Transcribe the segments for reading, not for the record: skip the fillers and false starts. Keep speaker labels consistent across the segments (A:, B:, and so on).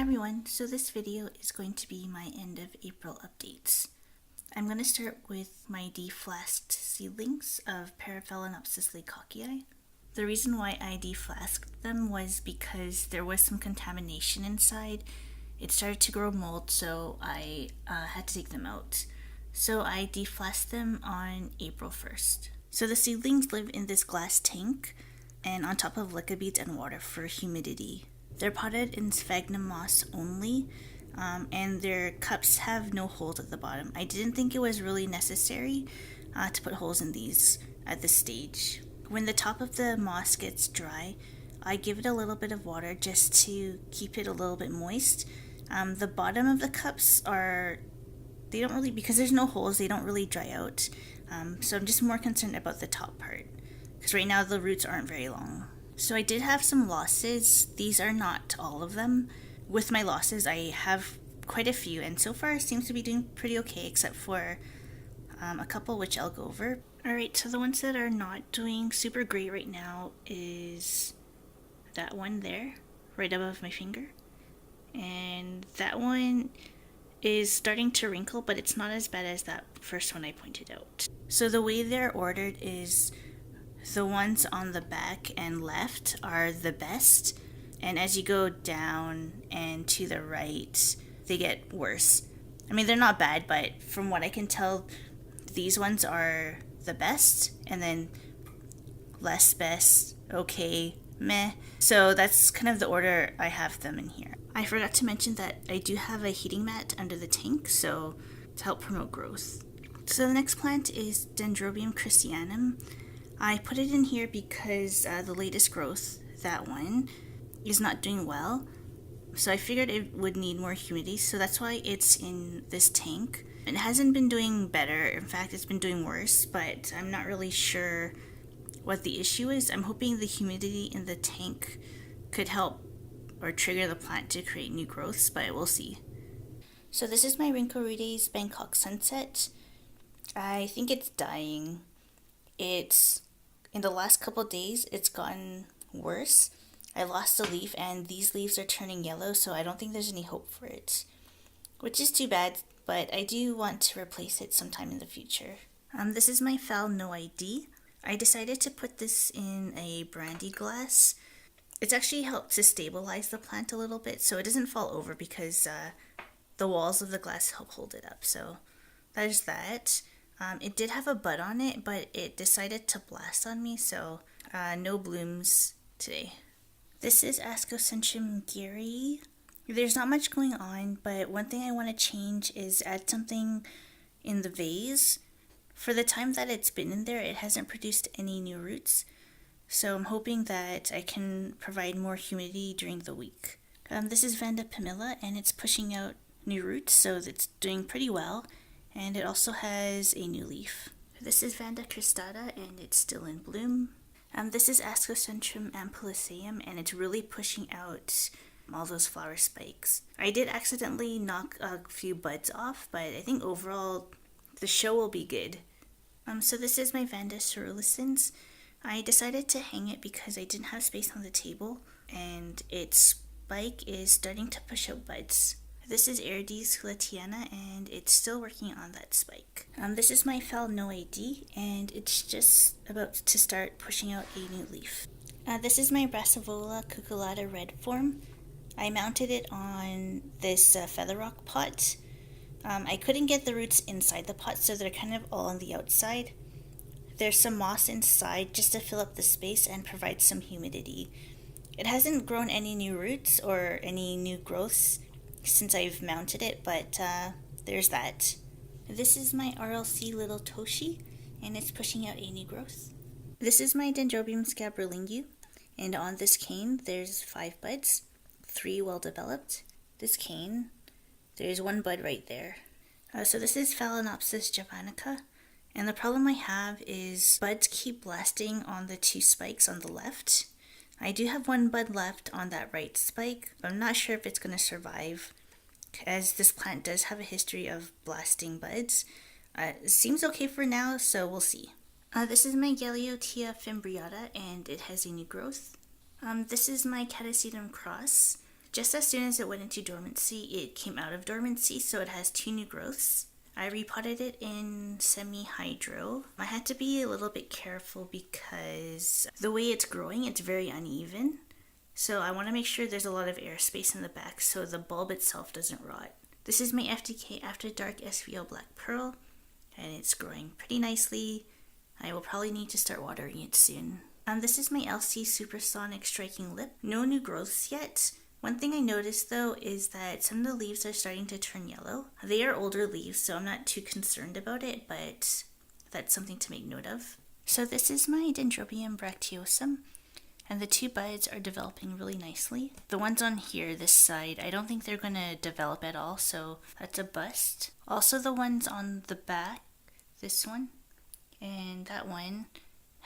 A: Hi everyone, so this video is going to be my end of April updates. I'm going to start with my deflasked seedlings of Paraphalaenopsis laycockii. The reason why I deflasked them was because there was some contamination inside. It started to grow mold, so I had to take them out. So I deflasked them on April 1st. So the seedlings live in this glass tank and on top of leca beads and water for humidity. They're potted in sphagnum moss only, and their cups have no holes at the bottom. I didn't think it was really necessary to put holes in these at this stage. When the top of the moss gets dry, I give it a little bit of water just to keep it a little bit moist. The bottom of the cups because there's no holes, they don't really dry out. So I'm just more concerned about the top part, because right now the roots aren't very long. So I did have some losses. These are not all of them. With my losses, I have quite a few, and so far it seems to be doing pretty okay, except for a couple which I'll go over. Alright, so the ones that are not doing super great right now is that one there, right above my finger. And that one is starting to wrinkle, but it's not as bad as that first one I pointed out. So the way they're ordered is the ones on the back and left are the best, and as you go down and to the right, they get worse. I mean, they're not bad, but from what I can tell, these ones are the best, and then less best, okay, meh. So that's kind of the order I have them in here. I forgot to mention that I do have a heating mat under the tank, so to help promote growth. So the next plant is Dendrobium christyanum. I put it in here because the latest growth, that one, is not doing well. So I figured it would need more humidity, so that's why it's in this tank. It hasn't been doing better. In fact, it's been doing worse, but I'm not really sure what the issue is. I'm hoping the humidity in the tank could help or trigger the plant to create new growths, but we'll see. So this is my Rhynchorides Bangkok sunset. I think it's dying. In the last couple days, it's gotten worse. I lost a leaf, and these leaves are turning yellow, so I don't think there's any hope for it, which is too bad, but I do want to replace it sometime in the future. This is my Phal NOID. I decided to put this in a brandy glass. It's actually helped to stabilize the plant a little bit, so it doesn't fall over because the walls of the glass help hold it up, so there's that. It did have a bud on it, but it decided to blast on me, so no blooms today. This is Ascocentrum garayi. There's not much going on, but one thing I want to change is add something in the vase. For the time that it's been in there, it hasn't produced any new roots, so I'm hoping that I can provide more humidity during the week. This is Vanda pumila, and it's pushing out new roots, so it's doing pretty well. And it also has a new leaf. This is Vanda cristata, and it's still in bloom. This is Ascocentrum ampullaceum, and it's really pushing out all those flower spikes. I did accidentally knock a few buds off, but I think overall the show will be good. So this is my Vanda coerulescens. I decided to hang it because I didn't have space on the table, and its spike is starting to push out buds. This is Aerides houlletiana, and it's still working on that spike. This is my Phal NOID, and it's just about to start pushing out a new leaf. This is my Brassavola cucullata red form. I mounted it on this feather rock pot. I couldn't get the roots inside the pot, so they're kind of all on the outside. There's some moss inside just to fill up the space and provide some humidity. It hasn't grown any new roots or any new growths since I've mounted it, but there's that. This is my RLC little Toshie, and it's pushing out a new growth. This is my Dendrobium scabrilingue, and on this cane there's 5 buds, 3 well developed. This cane, there's 1 bud right there. So this is Paraphalaenopsis javanica, and the problem I have is buds keep blasting on the 2 spikes on the left. I do have 1 bud left on that right spike, but I'm not sure if it's going to survive, as this plant does have a history of blasting buds. It seems okay for now, so we'll see. This is my Galeottia fimbriata, and it has a new growth. This is my Ctsm cross. Just as soon as it went into dormancy, it came out of dormancy, so it has 2 new growths. I repotted it in semi-hydro. I had to be a little bit careful because the way it's growing, it's very uneven. So I want to make sure there's a lot of airspace in the back so the bulb itself doesn't rot. This is my FDK After Dark SVO Black Pearl, and it's growing pretty nicely. I will probably need to start watering it soon. This is my LC Supersonic Striking Lip. No new growths yet. One thing I noticed though is that some of the leaves are starting to turn yellow. They are older leaves, so I'm not too concerned about it, but that's something to make note of. So this is my Dendrobium bracteosum, and the 2 buds are developing really nicely. The ones on here, this side, I don't think they're going to develop at all, so that's a bust. Also the ones on the back, this one and that one,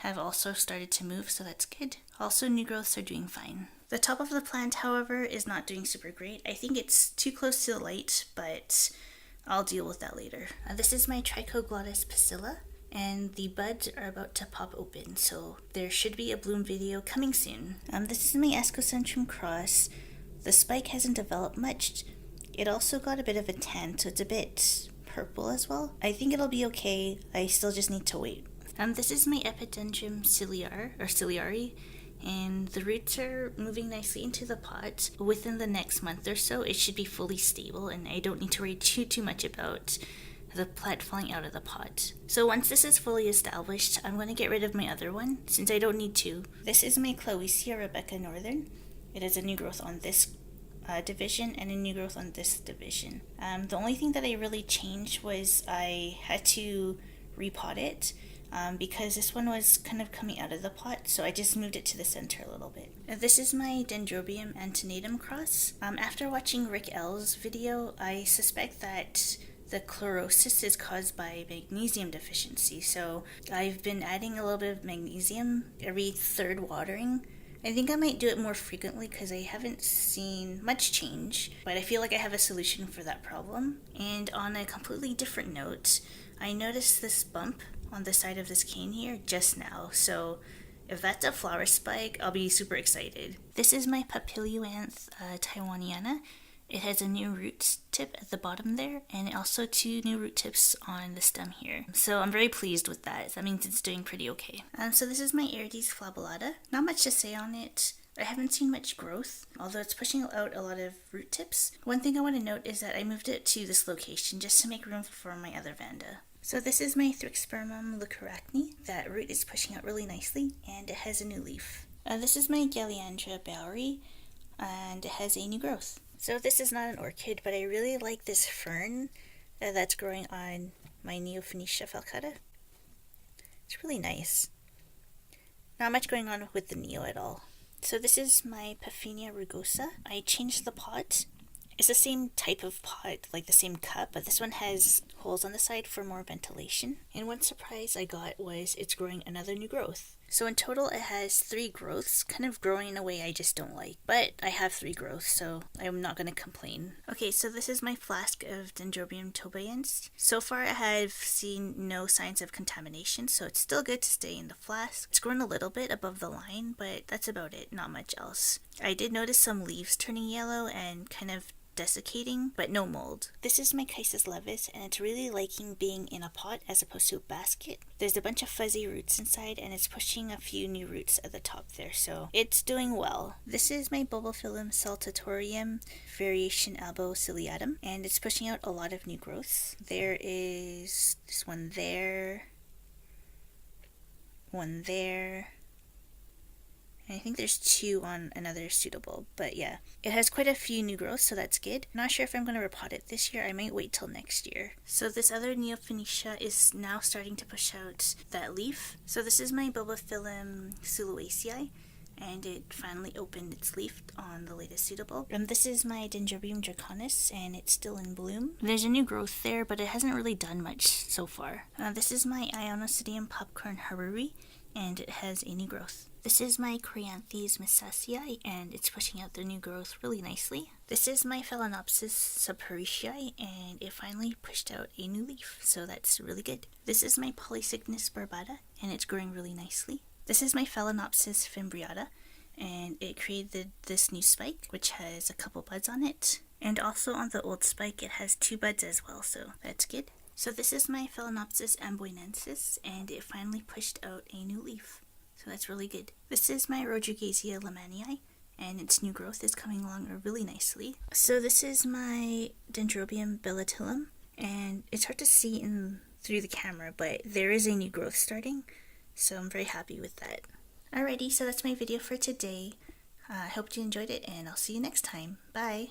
A: have also started to move, so that's good. Also, new growths are doing fine. The top of the plant, however, is not doing super great. I think it's too close to the light, but I'll deal with that later. This is my Trichoglottis pumila, and the buds are about to pop open, so there should be a bloom video coming soon. This is my Ascocentrum cross. The spike hasn't developed much. It also got a bit of a tan, so it's a bit purple as well. I think it'll be okay. I still just need to wait. This is my Epidendrum ciliare, and the roots are moving nicely into the pot. Within the next month or so, it should be fully stable, and I don't need to worry too much about the plant falling out of the pot. So once this is fully established, I'm going to get rid of my other one, since I don't need to. This is my Cloecia Rebecca Northern. It has a new growth on this division and a new growth on this division. The only thing that I really changed was I had to repot it. Because this one was kind of coming out of the pot, so I just moved it to the center a little bit. This is my Dendrobium antenatum cross. After watching Rick L's video, I suspect that the chlorosis is caused by magnesium deficiency, so I've been adding a little bit of magnesium every 3rd watering. I think I might do it more frequently because I haven't seen much change, but I feel like I have a solution for that problem. And on a completely different note, I noticed this bump on the side of this cane here just now, so if that's a flower spike, I'll be super excited. This is my Papilioanth taiwaniana. It has a new root tip at the bottom there, and also 2 new root tips on the stem here. So I'm very pleased with that. That means it's doing pretty okay. So this is my Aerides flabellata. Not much to say on it. I haven't seen much growth, although it's pushing out a lot of root tips. One thing I want to note is that I moved it to this location just to make room for my other Vanda. So this is my Thrixpermum leucorrhacne. That root is pushing out really nicely, and it has a new leaf. This is my Galeandra bowery, and it has a new growth. So this is not an orchid, but I really like this fern that's growing on my Neophonetia falcata. It's really nice. Not much going on with the Neo at all. So this is my Paphinia rugosa. I changed the pot. It's the same type of pot, like the same cup, but this one has holes on the side for more ventilation. And one surprise I got was it's growing another new growth. So in total it has 3 growths, kind of growing in a way I just don't like. But I have 3 growths, so I'm not going to complain. Okay, so this is my flask of Dendrobium tobayans. So far I have seen no signs of contamination, so it's still good to stay in the flask. It's grown a little bit above the line, but that's about it, not much else. I did notice some leaves turning yellow and kind of desiccating, but no mold. This is my Chysis levis, and it's really liking being in a pot as opposed to a basket. There's a bunch of fuzzy roots inside, and it's pushing a few new roots at the top there, so it's doing well. This is my Bulbophyllum saltatorium variation albociliatum, and it's pushing out a lot of new growths. There is this one there, and I think there's 2 on another pseudobulb, but yeah. It has quite a few new growths, so that's good. Not sure if I'm going to repot it this year. I might wait till next year. So this other Neophonetia is now starting to push out that leaf. So this is my Bulbophyllum suluacei, and it finally opened its leaf on the latest pseudobulb. And this is my Dendrobium draconis, and it's still in bloom. There's a new growth there, but it hasn't really done much so far. This is my Ionosidium popcorn haruri, and it has a new growth. This is my Chryanthes missaceae, and it's pushing out the new growth really nicely. This is my Phalaenopsis subhericei, and it finally pushed out a new leaf, so that's really good. This is my Polycygnus barbata, and it's growing really nicely. This is my Phalaenopsis fimbriata, and it created this new spike, which has a couple buds on it. And also on the old spike, it has 2 buds as well, so that's good. So this is my Phalaenopsis amboinensis, and it finally pushed out a new leaf. So that's really good. This is my Rodriguezia lemanii, and its new growth is coming along really nicely. So this is my Dendrobium billatillum, and it's hard to see through the camera, but there is a new growth starting, so I'm very happy with that. Alrighty, so that's my video for today. I hope you enjoyed it, and I'll see you next time. Bye!